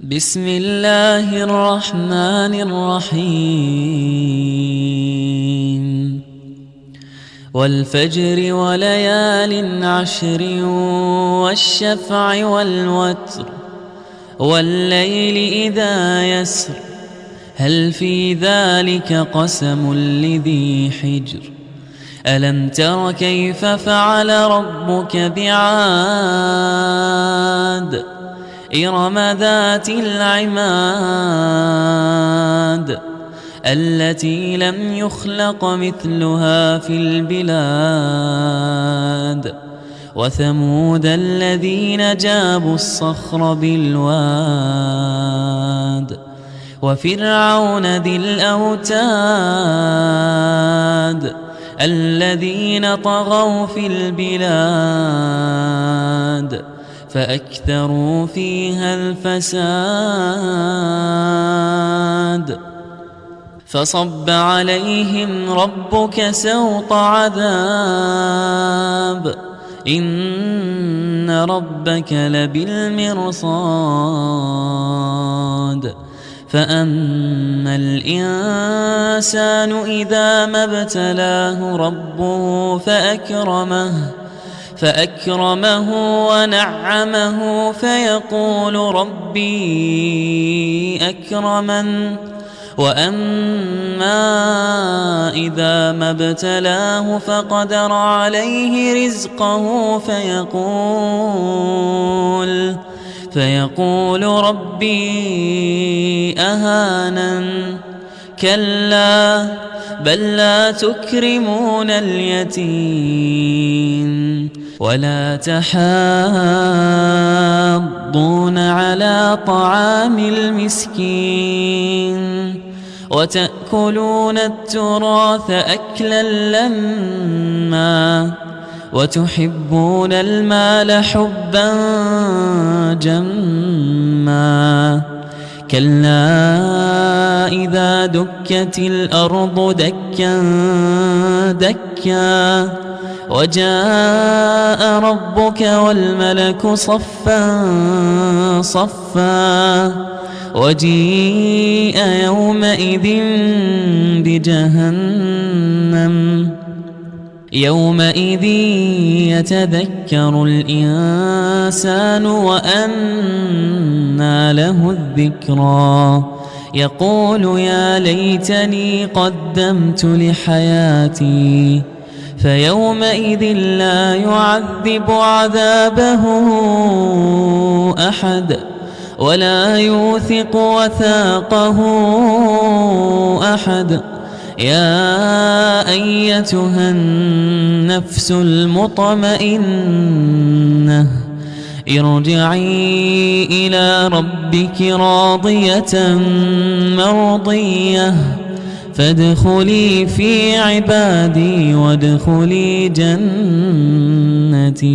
بسم الله الرحمن الرحيم والفجر وليال عشر والشفع والوتر والليل إذا يسر هل في ذلك قسم لذي حجر ألم تر كيف فعل ربك بعاد إرم ذات العماد التي لم يخلق مثلها في البلاد وثمود الذين جابوا الصخر بالواد وفرعون ذي الأوتاد الذين طغوا في البلاد فأكثروا فيها الفساد فصب عليهم ربك سوط عذاب إن ربك لبالمرصاد فأما الإنسان إذا ما ابتلاه ربه فأكرمه ونعمه فيقول ربي أكرمن وأما إذا ما ابتلاه فقدر عليه رزقه فيقول ربي أهانن كلا بل لا تكرمون اليتيم ولا تحاضون على طعام المسكين وتأكلون التراث أكلا لما وتحبون المال حبا جما كلا إذا دكت الأرض دكا دكا وجاء ربك والملك صفا صفا وجيء يومئذ بجهنم يومئذ يتذكر الإنسان وأنى له الذكرى يقول يا ليتني قدمت لحياتي فيومئذ لا يعذب عذابه أحد ولا يوثق وثاقه أحد يا أيتها النفس المطمئنة ارجعي إلى ربك راضية مرضية فادخلي في عبادي وادخلي جنتي.